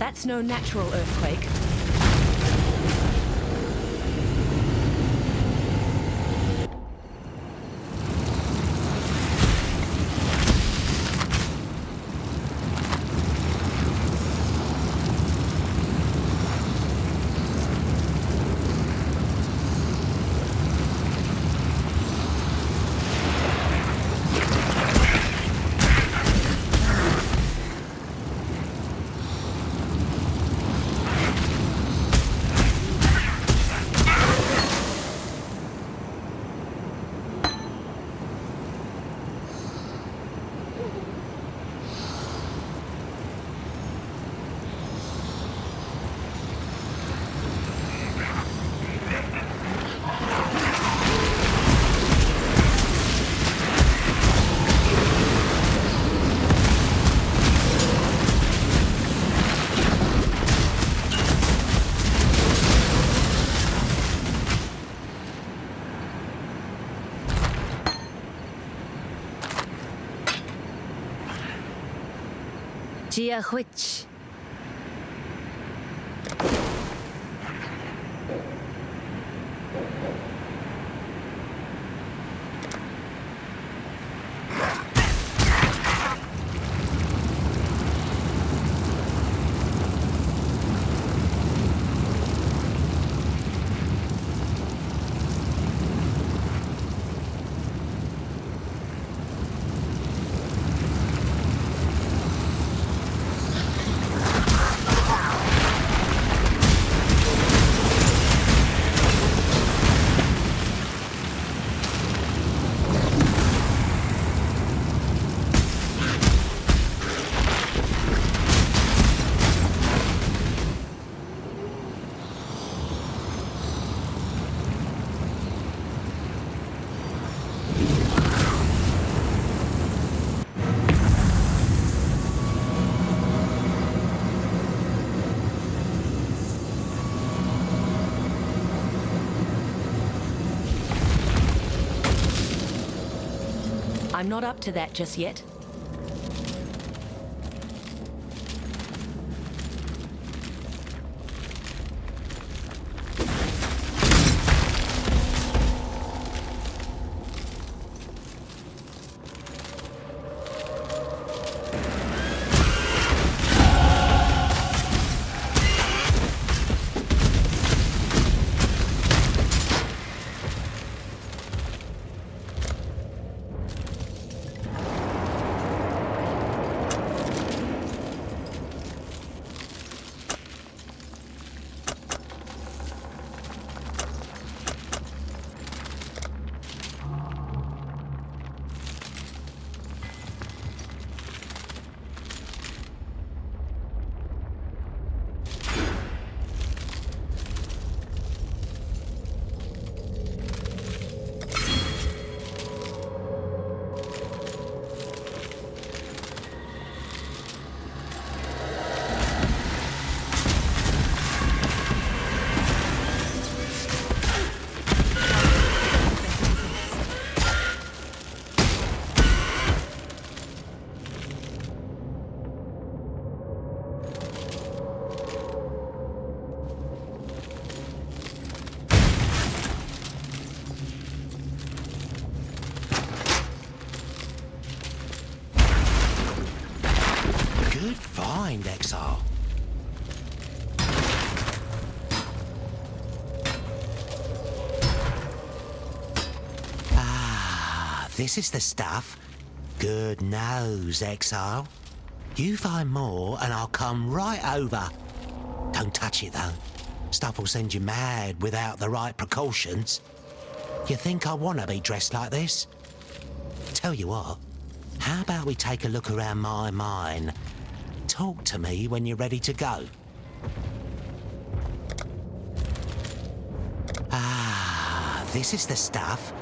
That's no natural earthquake. Which I'm not up to that just yet. Exile. Ah, this is the stuff. Good nose, Exile. You find more and I'll come right over. Don't touch it though. Stuff will send you mad without the right precautions. You think I want to be dressed like this? Tell you what, how about we take a look around my mine? Talk to me when you're ready to go. Ah, this is the stuff.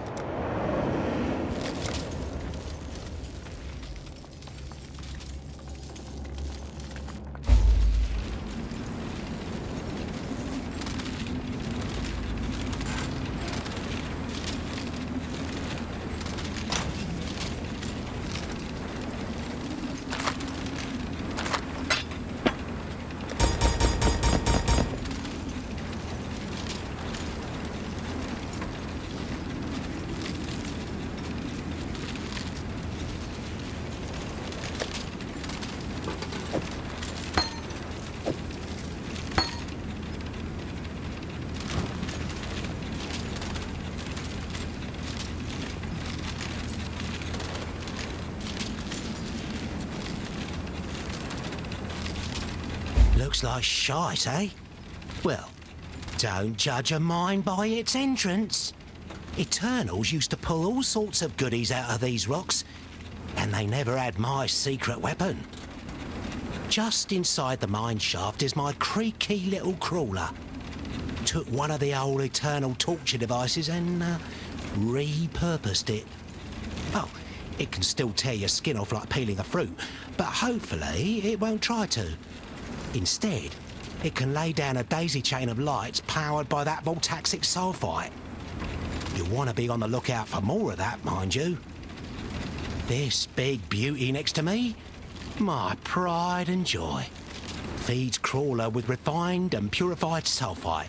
Looks like shite, eh? Well, don't judge a mine by its entrance. Eternals used to pull all sorts of goodies out of these rocks, and they never had my secret weapon. Just inside the mine shaft is my creaky little crawler. Took one of the old Eternal torture devices and repurposed it. Oh, it can still tear your skin off like peeling a fruit, but hopefully it won't try to. Instead, it can lay down a daisy chain of lights powered by that voltaxic sulfite. You'll want to be on the lookout for more of that, mind you. This big beauty next to me, my pride and joy, feeds crawler with refined and purified sulfite,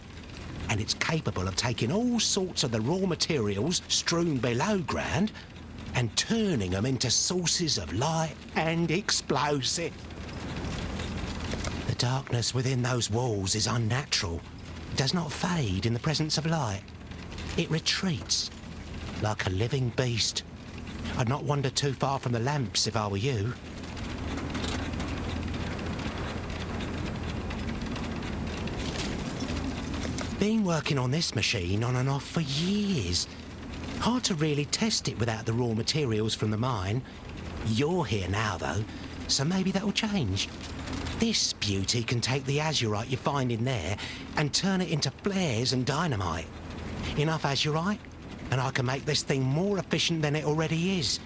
and it's capable of taking all sorts of the raw materials strewn below ground and turning them into sources of light and explosive. The darkness within those walls is unnatural. It does not fade in the presence of light. It retreats like a living beast. I'd not wander too far from the lamps if I were you. Been working on this machine on and off for years. Hard to really test it without the raw materials from the mine. You're here now, though, so maybe that'll change. This beauty can take the azurite you find in there and turn it into flares and dynamite. Enough azurite, and I can make this thing more efficient than it already is.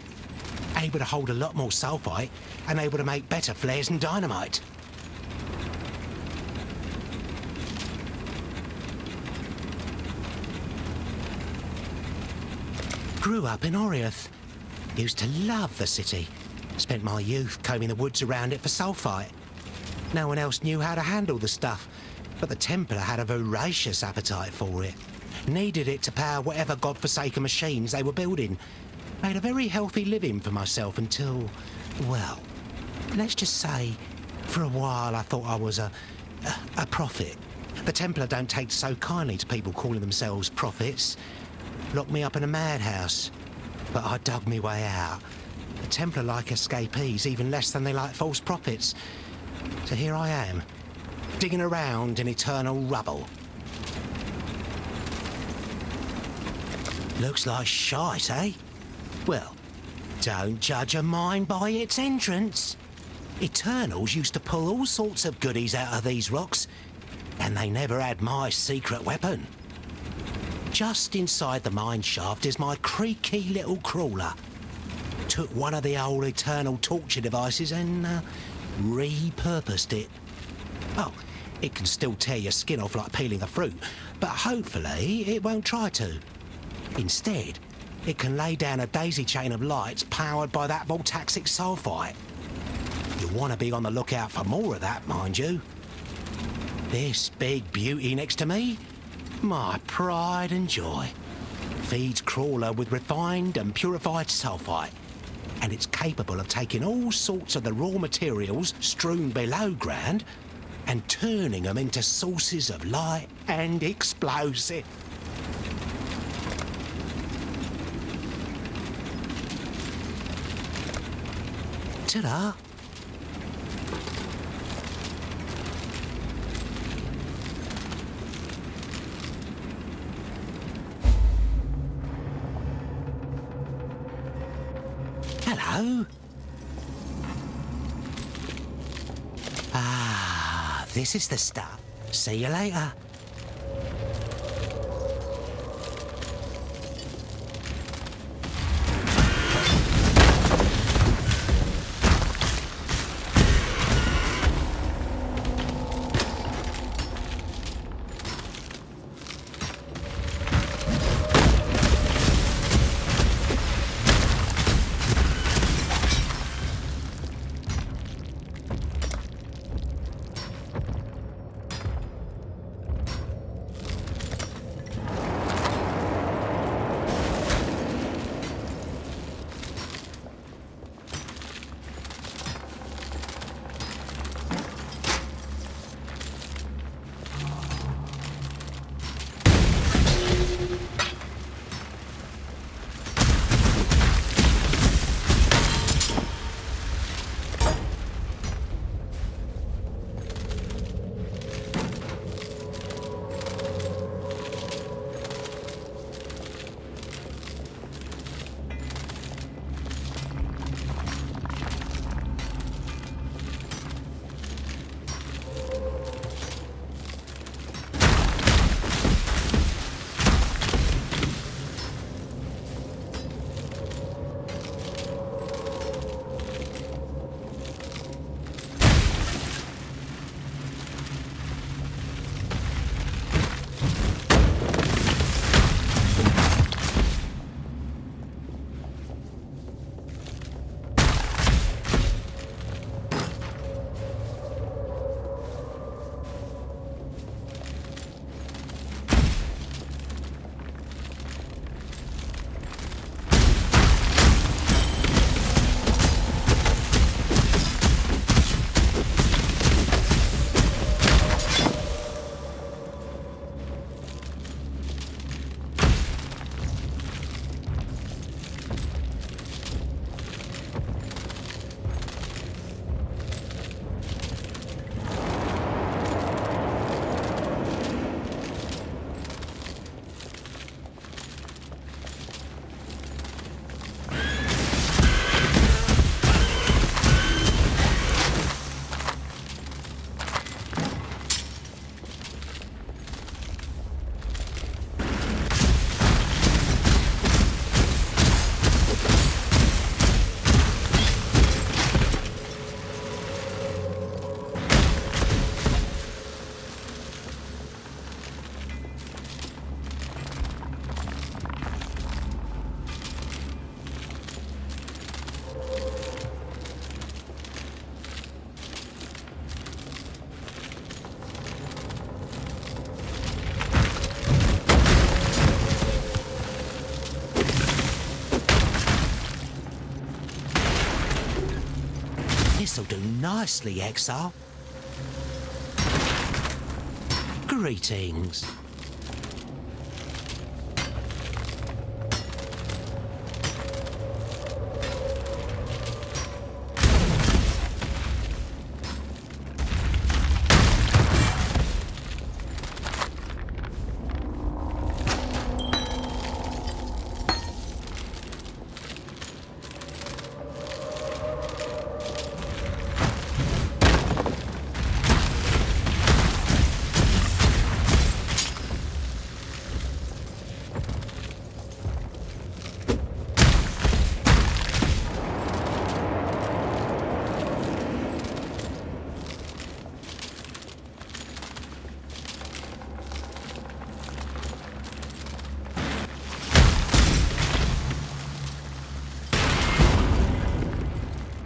Able to hold a lot more sulfite and able to make better flares and dynamite. Grew up in Oriath. Used to love the city. Spent my youth combing the woods around it for sulfite. No one else knew how to handle the stuff, but the Templar had a voracious appetite for it. Needed it to power whatever godforsaken machines they were building. Made a very healthy living for myself until, well, let's just say, for a while I thought I was a prophet. The Templar don't take so kindly to people calling themselves prophets. Locked me up in a madhouse, but I dug me way out. The Templar like escapees even less than they like false prophets. So here I am, digging around in eternal rubble. Looks like shite, eh? Well, don't judge a mine by its entrance. Eternals used to pull all sorts of goodies out of these rocks, and they never had my secret weapon. Just inside the mine shaft is my creaky little crawler. Took one of the old Eternal torture devices and repurposed it. Oh, it can still tear your skin off like peeling a fruit, but hopefully it won't try to. Instead, it can lay down a daisy chain of lights powered by that voltaxic sulfite. You'll want to be on the lookout for more of that, mind you. This big beauty next to me, my pride and joy, feeds crawler with refined and purified sulfite, and it's capable of taking all sorts of the raw materials strewn below ground and turning them into sources of light and explosive. Ta-da! Hello? Ah, this is the stuff. See you later. This'll do nicely, Exile. Greetings.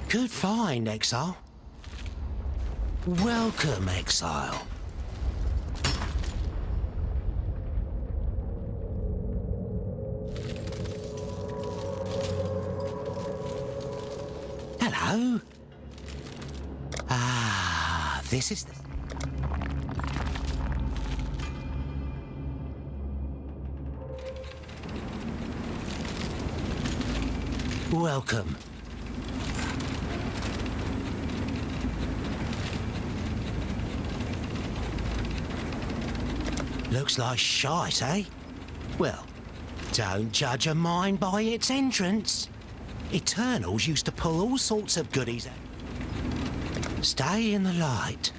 Good find, Exile. Welcome, Exile. Hello. Ah, this is the... Welcome. Looks like shite, eh? Well, don't judge a mine by its entrance. Eternals used to pull all sorts of goodies out. Stay in the light.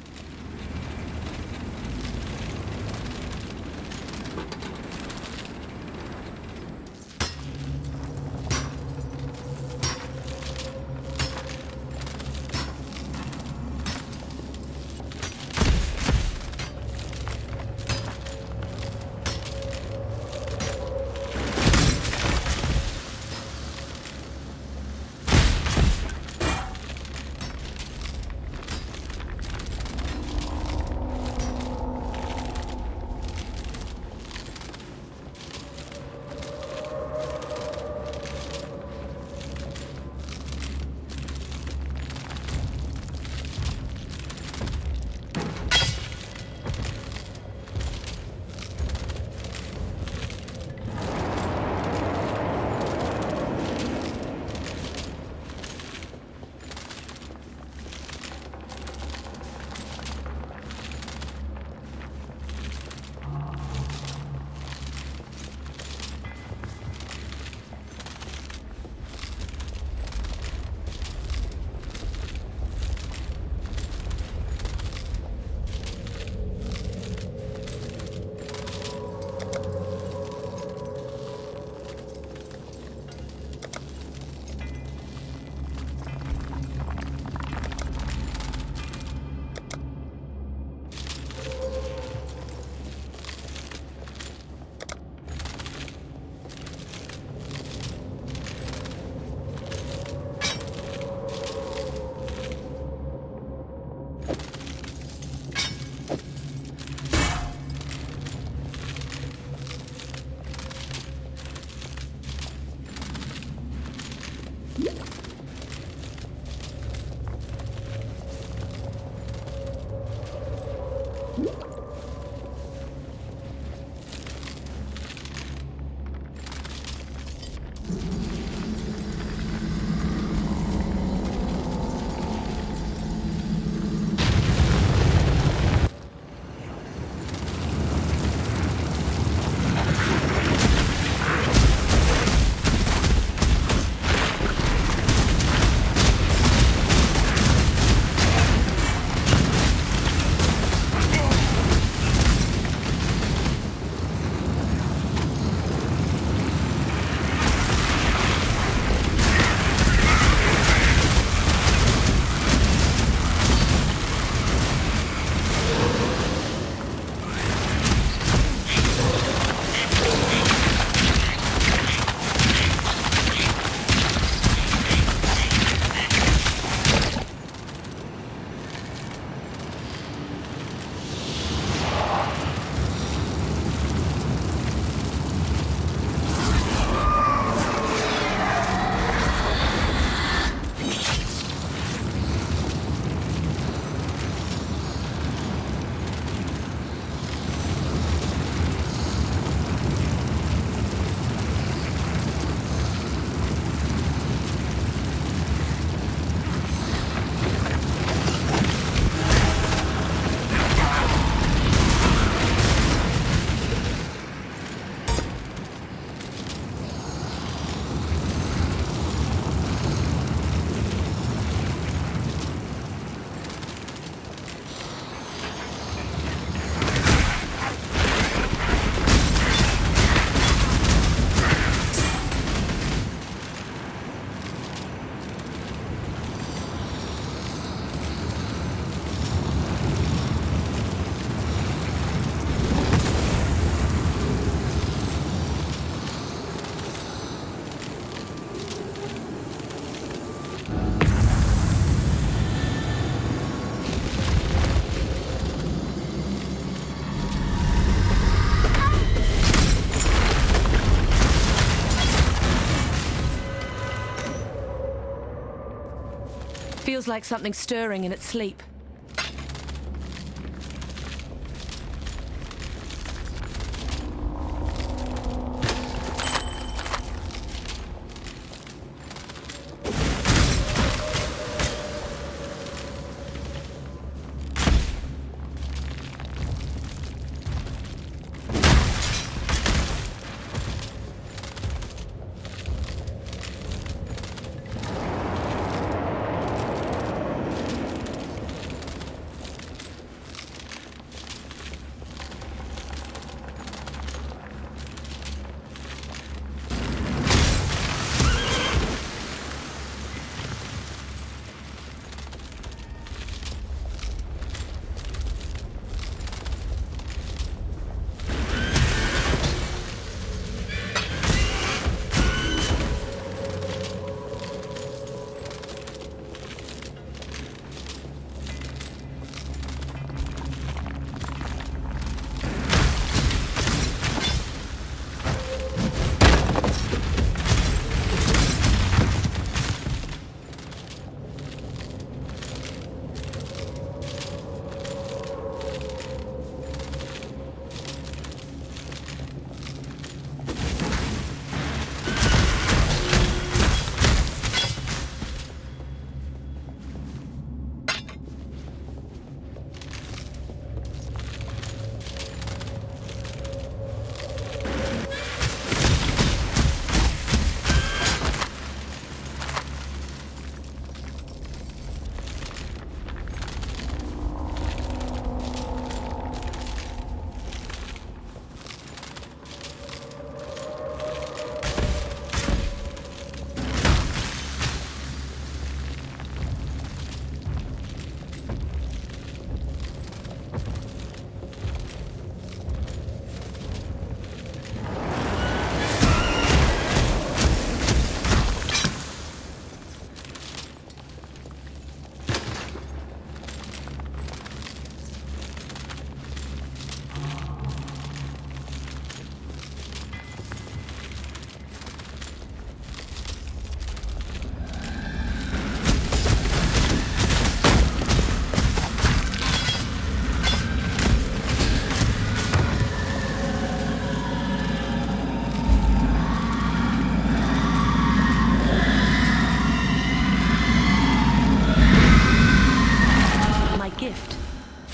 Feels like something stirring in its sleep.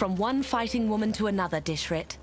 From one fighting woman to another, Dishrit.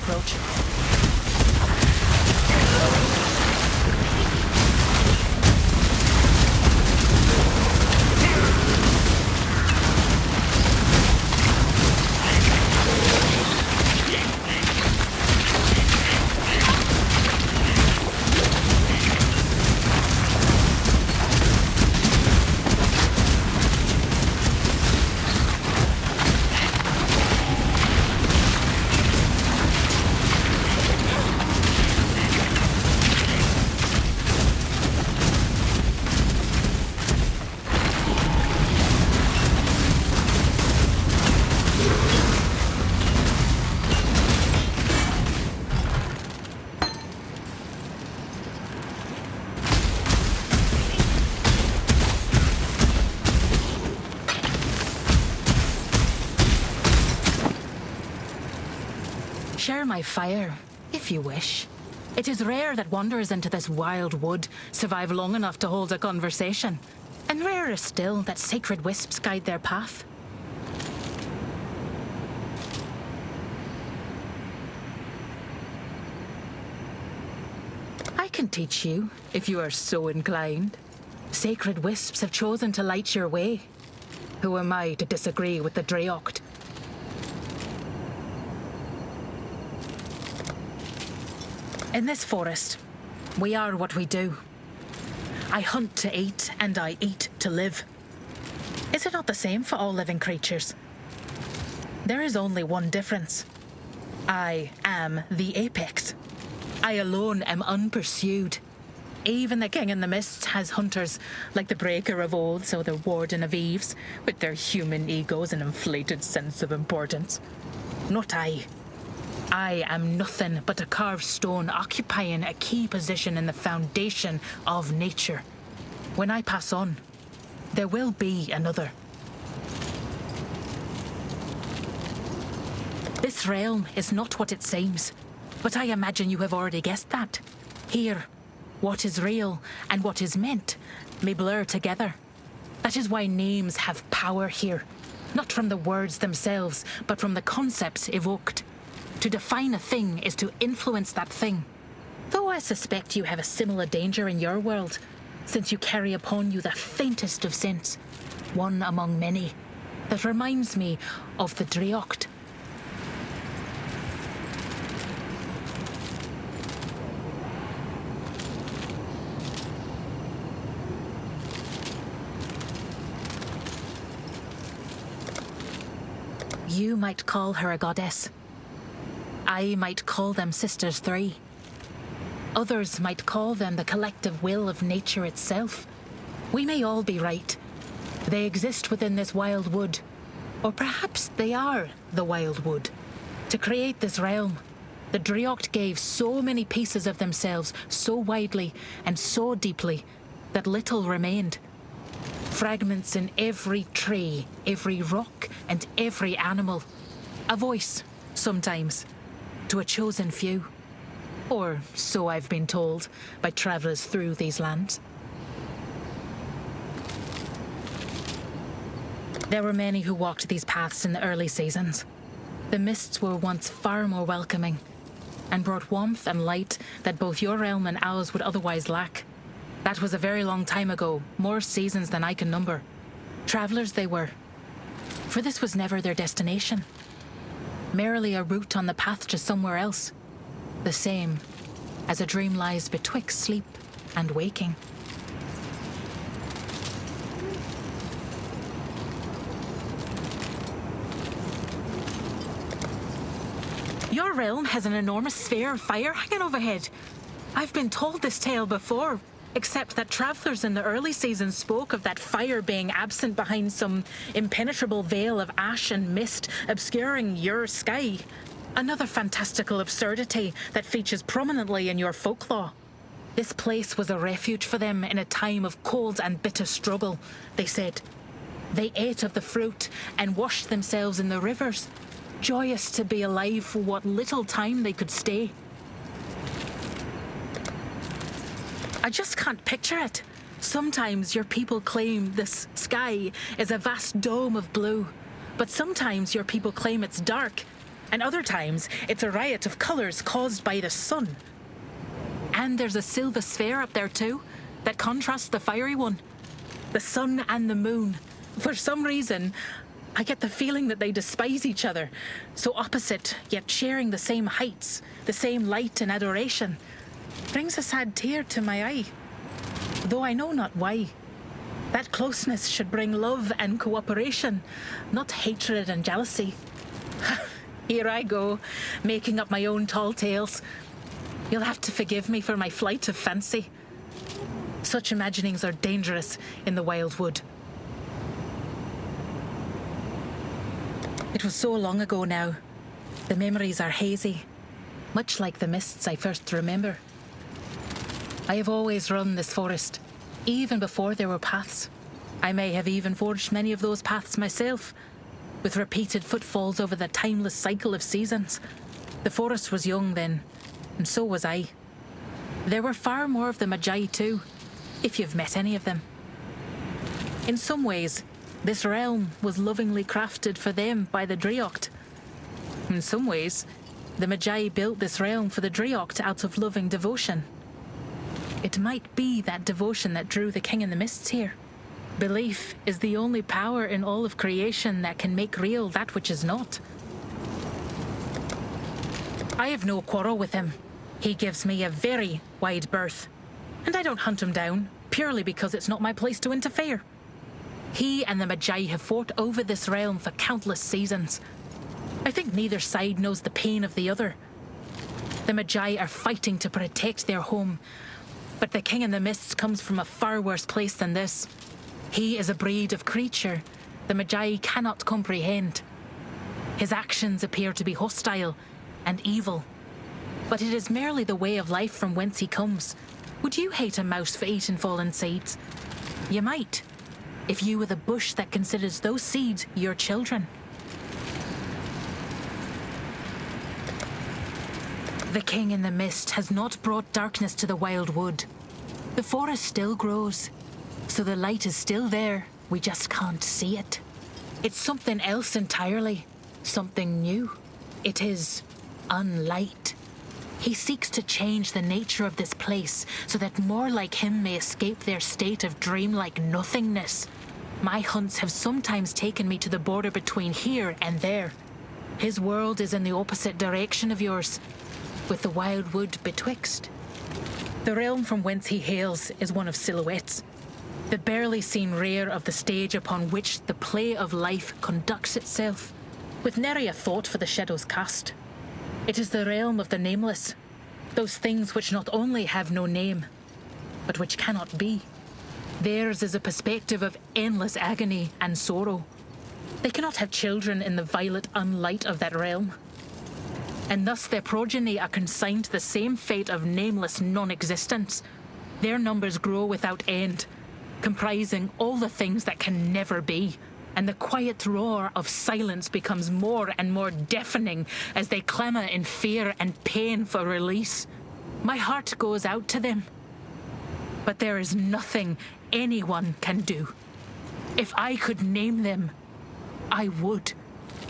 approach. Share my fire, if you wish. It is rare that wanderers into this wild wood survive long enough to hold a conversation, and rarer still that sacred wisps guide their path. I can teach you, if you are so inclined. Sacred wisps have chosen to light your way. Who am I to disagree with the Dreocht? In this forest, we are what we do. I hunt to eat, and I eat to live. Is it not the same for all living creatures? There is only one difference. I am the apex. I alone am unpursued. Even the King in the Mists has hunters, like the Breaker of Oaths or the Warden of Eves, with their human egos and inflated sense of importance. Not I. I am nothing but a carved stone occupying a key position in the foundation of nature. When I pass on, there will be another. This realm is not what it seems, but I imagine you have already guessed that. Here, what is real and what is meant may blur together. That is why names have power here, not from the words themselves, but from the concepts evoked. To define a thing is to influence that thing. Though I suspect you have a similar danger in your world, since you carry upon you the faintest of scents, one among many, that reminds me of the Dreocht. You might call her a goddess. I might call them Sisters Three. Others might call them the collective will of nature itself. We may all be right. They exist within this wild wood. Or perhaps they are the wild wood. To create this realm, the Dreocht gave so many pieces of themselves so widely and so deeply that little remained. Fragments in every tree, every rock, and every animal. A voice, sometimes, to a chosen few. Or so I've been told by travellers through these lands. There were many who walked these paths in the early seasons. The mists were once far more welcoming, and brought warmth and light that both your realm and ours would otherwise lack. That was a very long time ago, more seasons than I can number. Travellers they were, for this was never their destination. Merely a route on the path to somewhere else. The same as a dream lies betwixt sleep and waking. Your realm has an enormous sphere of fire hanging overhead. I've been told this tale before, except that travellers in the early seasons spoke of that fire being absent behind some impenetrable veil of ash and mist obscuring your sky. Another fantastical absurdity that features prominently in your folklore. This place was a refuge for them in a time of cold and bitter struggle, they said. They ate of the fruit and washed themselves in the rivers, joyous to be alive for what little time they could stay. I just can't picture it. Sometimes your people claim this sky is a vast dome of blue, but sometimes your people claim it's dark. And other times, it's a riot of colours caused by the sun. And there's a silver sphere up there too, that contrasts the fiery one. The sun and the moon. For some reason, I get the feeling that they despise each other. So opposite, yet sharing the same heights, the same light and adoration. Brings a sad tear to my eye, though I know not why. That closeness should bring love and cooperation, not hatred and jealousy. Here I go, making up my own tall tales. You'll have to forgive me for my flight of fancy. Such imaginings are dangerous in the wild wood. It was so long ago now. The memories are hazy, much like the mists I first remember. I have always run this forest, even before there were paths. I may have even forged many of those paths myself, with repeated footfalls over the timeless cycle of seasons. The forest was young then, and so was I. There were far more of the Magi too, if you've met any of them. In some ways, this realm was lovingly crafted for them by the Driocht. In some ways, the Magi built this realm for the Driocht out of loving devotion. It might be that devotion that drew the King in the Mists here. Belief is the only power in all of creation that can make real that which is not. I have no quarrel with him. He gives me a very wide berth. And I don't hunt him down, purely because it's not my place to interfere. He and the Magi have fought over this realm for countless seasons. I think neither side knows the pain of the other. The Magi are fighting to protect their home, but the King in the Mists comes from a far worse place than this. He is a breed of creature the Magi cannot comprehend. His actions appear to be hostile and evil, but it is merely the way of life from whence he comes. Would you hate a mouse for eating fallen seeds? You might, if you were the bush that considers those seeds your children. The King in the Mist has not brought darkness to the wild wood. The forest still grows, so the light is still there, we just can't see it. It's something else entirely, something new. It is unlight. He seeks to change the nature of this place so that more like him may escape their state of dreamlike nothingness. My hunts have sometimes taken me to the border between here and there. His world is in the opposite direction of yours, with the wild wood betwixt. The realm from whence he hails is one of silhouettes, the barely seen rear of the stage upon which the play of life conducts itself, with nary a thought for the shadows cast. It is the realm of the nameless, those things which not only have no name, but which cannot be. Theirs is a perspective of endless agony and sorrow. They cannot have children in the violet unlight of that realm, and thus their progeny are consigned to the same fate of nameless non-existence. Their numbers grow without end, comprising all the things that can never be, and the quiet roar of silence becomes more and more deafening as they clamour in fear and pain for release. My heart goes out to them, but there is nothing anyone can do. If I could name them, I would.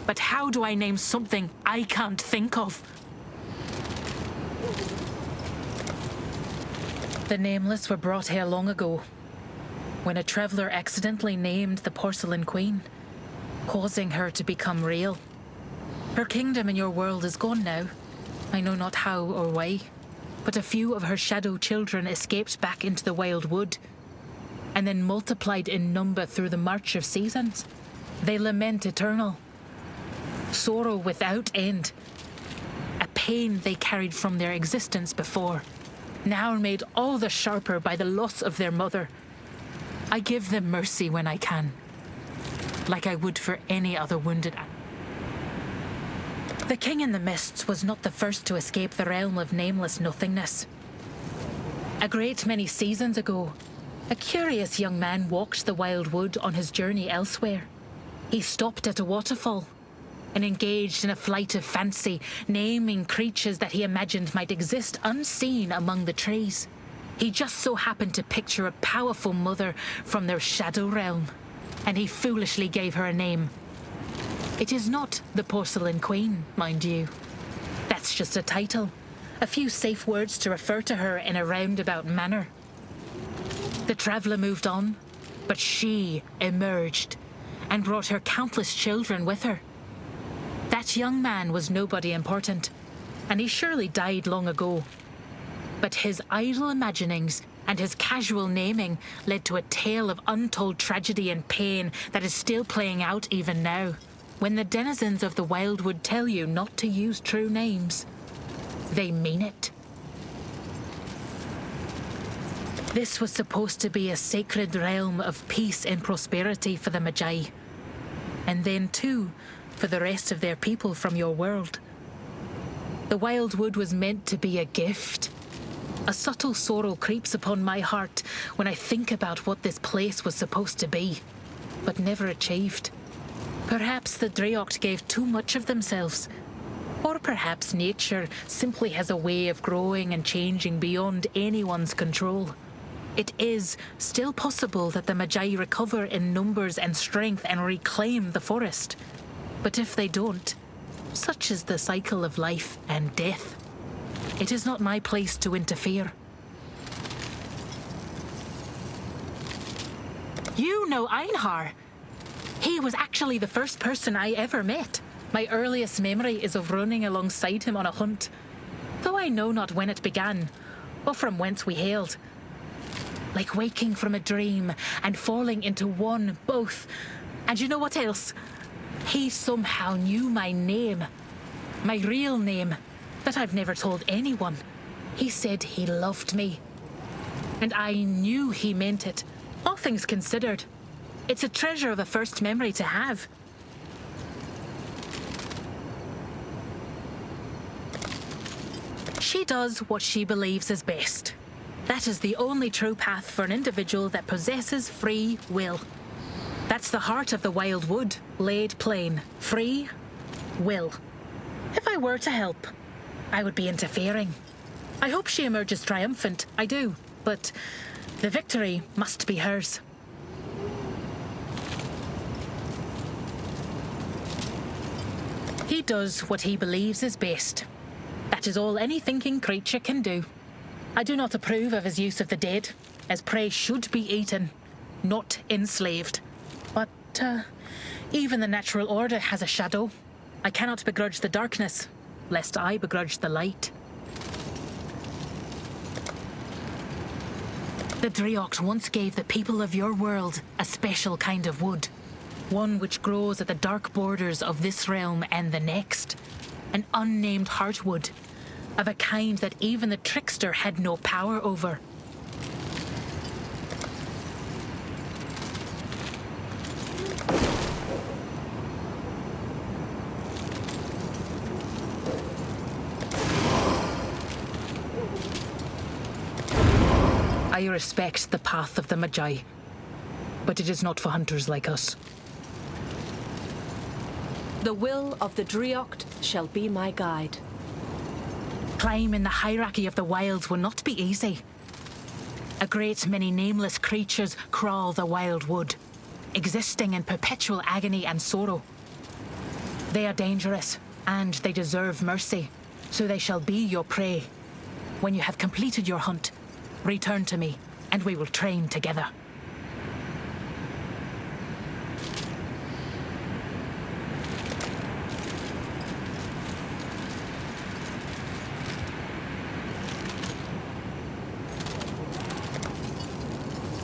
But how do I name something I can't think of? The nameless were brought here long ago, when a traveller accidentally named the Porcelain Queen, causing her to become real. Her kingdom in your world is gone now. I know not how or why, but a few of her shadow children escaped back into the wild wood, and then multiplied in number through the march of seasons. They lament eternal, sorrow without end, a pain they carried from their existence before, now made all the sharper by the loss of their mother. I give them mercy when I can, like I would for any other wounded animal. The King in the Mists was not the first to escape the realm of nameless nothingness. A great many seasons ago, a curious young man walked the wild wood on his journey elsewhere. He stopped at a waterfall and engaged in a flight of fancy, naming creatures that he imagined might exist unseen among the trees. He just so happened to picture a powerful mother from their shadow realm, and he foolishly gave her a name. It is not the Porcelain Queen, mind you. That's just a title. A few safe words to refer to her in a roundabout manner. The traveller moved on, but she emerged and brought her countless children with her. That young man was nobody important, and he surely died long ago. But his idle imaginings and his casual naming led to a tale of untold tragedy and pain that is still playing out even now. When the denizens of the Wildwood tell you not to use true names, they mean it. This was supposed to be a sacred realm of peace and prosperity for the Magi, and then too, for the rest of their people from your world. The Wildwood was meant to be a gift. A subtle sorrow creeps upon my heart when I think about what this place was supposed to be, but never achieved. Perhaps the Dreocht gave too much of themselves. Or perhaps nature simply has a way of growing and changing beyond anyone's control. It is still possible that the Magi recover in numbers and strength and reclaim the forest. But if they don't, such is the cycle of life and death. It is not my place to interfere. You know Einhar. He was actually the first person I ever met. My earliest memory is of running alongside him on a hunt, though I know not when it began, or from whence we hailed. Like waking from a dream and falling into one, both. And you know what else? He somehow knew my name. My real name, that I've never told anyone. He said he loved me. And I knew he meant it, all things considered. It's a treasure of a first memory to have. She does what she believes is best. That is the only true path for an individual that possesses free will. That's the heart of the Wildwood, laid plain. Free will. If I were to help, I would be interfering. I hope she emerges triumphant, I do, but the victory must be hers. He does what he believes is best. That is all any thinking creature can do. I do not approve of his use of the dead, as prey should be eaten, not enslaved. But even the natural order has a shadow. I cannot begrudge the darkness, lest I begrudge the light. The Dreocht once gave the people of your world a special kind of wood. One which grows at the dark borders of this realm and the next. An unnamed heartwood, of a kind that even the trickster had no power over. I respect the path of the Magi, but it is not for hunters like us. The will of the Dreocht shall be my guide. Climb in the hierarchy of the wilds will not be easy. A great many nameless creatures crawl the Wildwood, existing in perpetual agony and sorrow. They are dangerous, and they deserve mercy, so they shall be your prey. When you have completed your hunt, return to me, and we will train together.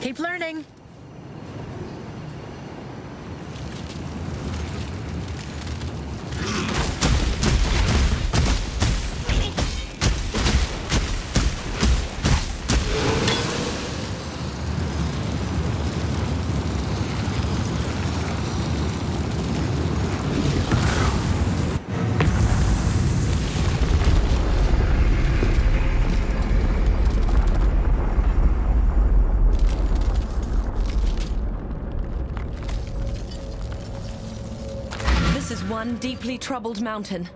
Keep learning. One deeply troubled mountain.